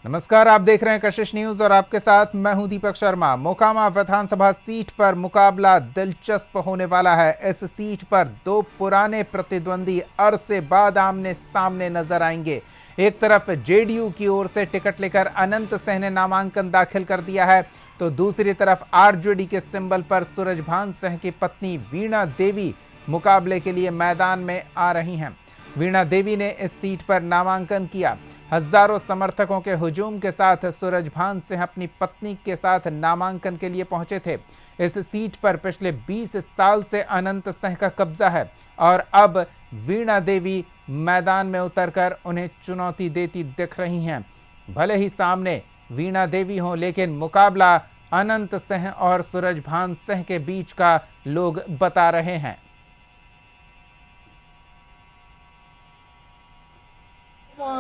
नमस्कार, आप देख रहे हैं कशिश न्यूज और आपके साथ मैं हूं दीपक शर्मा। मोकामा विधानसभा सीट पर मुकाबला दिलचस्प होने वाला है। इस सीट पर दो पुराने प्रतिद्वंदी अरसे बाद आमने सामने नजर आएंगे। एक तरफ जेडीयू की ओर से टिकट लेकर अनंत सिंह ने नामांकन दाखिल कर दिया है, तो दूसरी तरफ आरजेडी के सिंबल पर सूरजभान सिंह की पत्नी वीणा देवी मुकाबले के लिए मैदान में आ रही हैं। वीणा देवी ने इस सीट पर नामांकन किया। हजारों समर्थकों के हुजूम के साथ सूरजभान सिंह अपनी पत्नी के साथ नामांकन के लिए पहुंचे थे। इस सीट पर पिछले 20 साल से अनंत सिंह का कब्जा है और अब वीणा देवी मैदान में उतरकर उन्हें चुनौती देती दिख रही हैं। भले ही सामने वीणा देवी हो, लेकिन मुकाबला अनंत सिंह और सूरजभान सिंह के बीच का लोग बता रहे हैं।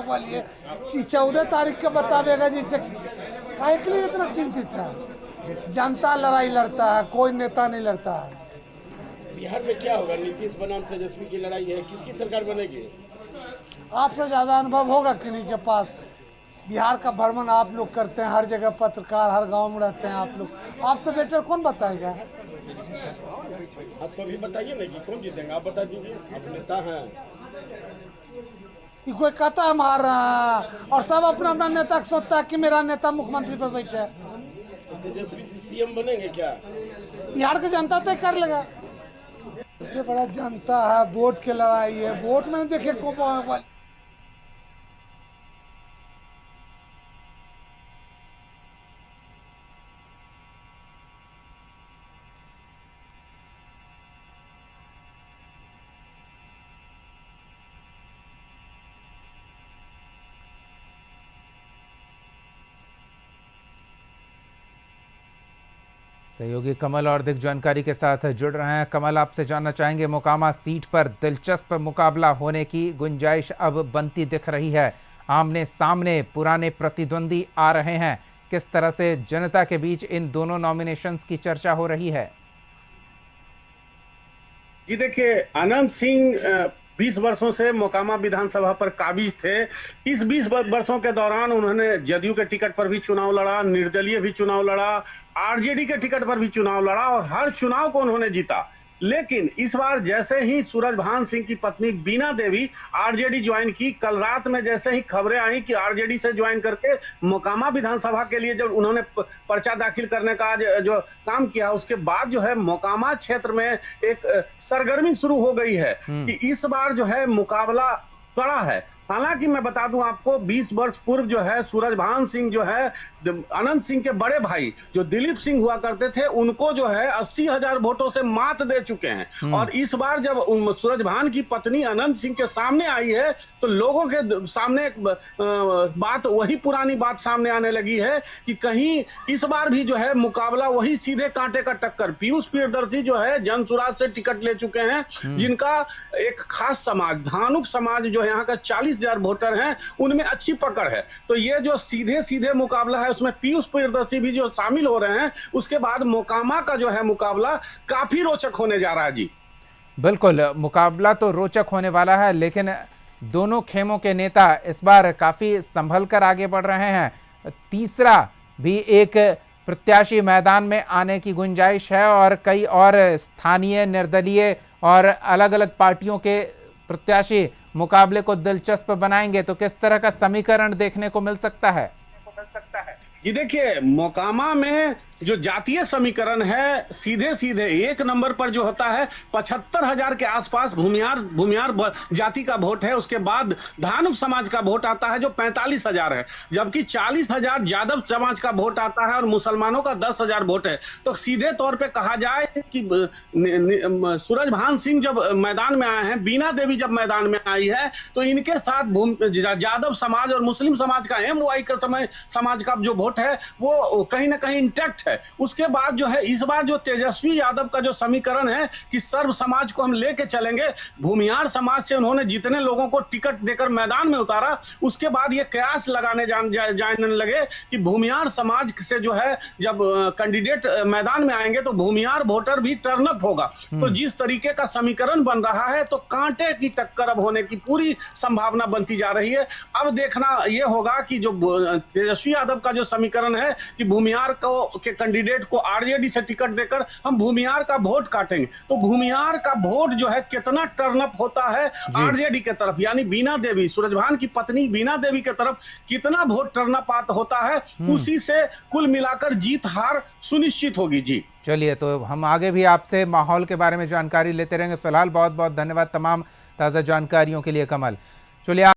वाली है 14 तारीख का बतावेगा जिससे काहे के लिए इतना चिंतित है। जनता लड़ाई लड़ता है, कोई नेता नहीं लड़ता है। बिहार में क्या होगा? नीतीश बनाम तेजस्वी की लड़ाई है, किसकी सरकार बनेगी? आपसे ज़्यादा अनुभव होगा किन्हीं के पास। बिहार का भ्रमण आप लोग करते हैं, हर जगह पत्रकार, हर गांव में रहते हैं आप लोग। आपसे बेटर कौन बताएगा? आप तो अभी बताइए ना कि कौन जीतेगा, आप बता दीजिए, आप नेता हैं। कि कोई कहता है मार रहा है और सब अपना अपना नेता को सोचता है कि मेरा नेता मुख्यमंत्री पर बैठे है। तो तेजस्वी से सीएम बनेंगे क्या? बिहार की जनता तय कर लेगा। इससे बड़ा जनता है, वोट की लड़ाई है। वोट में देखे को सहयोगी कमल और अधिक जानकारी के साथ जुड़ रहे हैं। कमल, आपसे जानना चाहेंगे, मोकामा सीट पर दिलचस्प मुकाबला होने की गुंजाइश अब बनती दिख रही है। आमने सामने पुराने प्रतिद्वंदी आ रहे हैं। किस तरह से जनता के बीच इन दोनों नॉमिनेशंस की चर्चा हो रही है? जी देखिए, अनंत सिंह 20 वर्षों से मोकामा विधानसभा पर काबिज थे। इस 20 वर्षों के दौरान उन्होंने जदयू के टिकट पर भी चुनाव लड़ा, निर्दलीय भी चुनाव लड़ा, आरजेडी के टिकट पर भी चुनाव लड़ा और हर चुनाव को उन्होंने जीता। लेकिन इस बार जैसे ही सूरजभान सिंह की पत्नी वीणा देवी आरजेडी ज्वाइन की, कल रात में जैसे ही खबरें आई कि आरजेडी से ज्वाइन करके मोकामा विधानसभा के लिए जब उन्होंने पर्चा दाखिल करने का जो काम किया, उसके बाद जो है मोकामा क्षेत्र में एक सरगर्मी शुरू हो गई है कि इस बार जो है मुकाबला कड़ा है। हालांकि मैं बता दूं आपको, 20 वर्ष पूर्व जो है सूरजभान सिंह जो है अनंत सिंह के बड़े भाई जो दिलीप सिंह हुआ करते थे, उनको जो है 80,000 वोटों से मात दे चुके हैं। और इस बार जब सूरजभान की पत्नी अनंत सिंह के सामने आई है तो लोगों के सामने एक बात, वही पुरानी बात सामने आने लगी है कि कहीं इस बार भी जो है मुकाबला वही सीधे कांटे का टक्कर। पीयूष प्रियदर्शी जो है जनसुराज से टिकट ले चुके हैं, जिनका एक खास समाज धानुक समाज जो है यहाँ का 40,000 वोटर हैं, उनमें अच्छी पकड़ है। तो ये जो सीधे सीधे मुकाबला है उसमें पीयूष प्रियदर्शी भी जो शामिल हो रहे हैं, उसके बाद मोकामा का जो है मुकाबला काफी रोचक होने जा रहा है। जी बिल्कुल, मुकाबला तो रोचक होने वाला है, लेकिन दोनों खेमों के नेता इस बार काफी संभल कर आगे बढ़ रहे हैं। तीसरा भी एक प्रत्याशी मैदान में आने की गुंजाइश है और कई और स्थानीय, निर्दलीय और अलग अलग पार्टियों के प्रत्याशी मुकाबले को दिलचस्प बनाएंगे। तो किस तरह का समीकरण देखने को मिल सकता है? ये देखिए, मोकामा में जो जातीय समीकरण है, सीधे सीधे एक नंबर पर जो होता है 75,000 के आसपास भूमियार जाति का वोट है। उसके बाद धानुक समाज का वोट आता है जो 45,000 है, जबकि 40,000 यादव समाज का वोट आता है और मुसलमानों का 10,000 वोट है। तो सीधे तौर पे कहा जाए कि सूरजभान सिंह जब मैदान में आए हैं, वीणा देवी जब मैदान में आई है, तो इनके साथ यादव समाज और मुस्लिम समाज का MY का समाज का जो वोट है वो कहीं ना कहीं इंटैक्ट है। है। उसके बाद जो है इस बार जो तेजस्वी यादव का जो समीकरण है कि सर्व समाज को हम लेके चलेंगे, भूमिहार समाज से उन्होंने जितने लोगों को टिकट देकर मैदान में उतारा, उसके बाद ये कयास लगाने जाने लगे कि भूमिहार समाज से जो है जब कैंडिडेट मैदान में आएंगे तो भूमिहार वोटर भी टर्न अप होगा। तो जिस तरीके का समीकरण बन रहा है तो कांटे की टक्कर अब होने की पूरी संभावना बनती जा रही है। अब देखना यह होगा कि जो तेजस्वी यादव का जो समीकरण है कि भूमिहार को के कैंडिडेट को आरजेडी से टिकट देकर हम भूमिहार का वोट काटेंगे, तो भूमिहार का वोट जो है कितना टर्न अप होता है आरजेडी के तरफ, यानी बीना देवी, सूरजभान की पत्नी बीना देवी के तरफ कितना वोट टर्न अप होता है, उसी से कुल मिलाकर जीत हार सुनिश्चित होगी। जी चलिए, तो हम आगे भी आपसे माहौल के बारे में जानकारी लेते रहेंगे। फिलहाल बहुत बहुत धन्यवाद तमाम ताज़ा जानकारियों के लिए कमल। चलिए।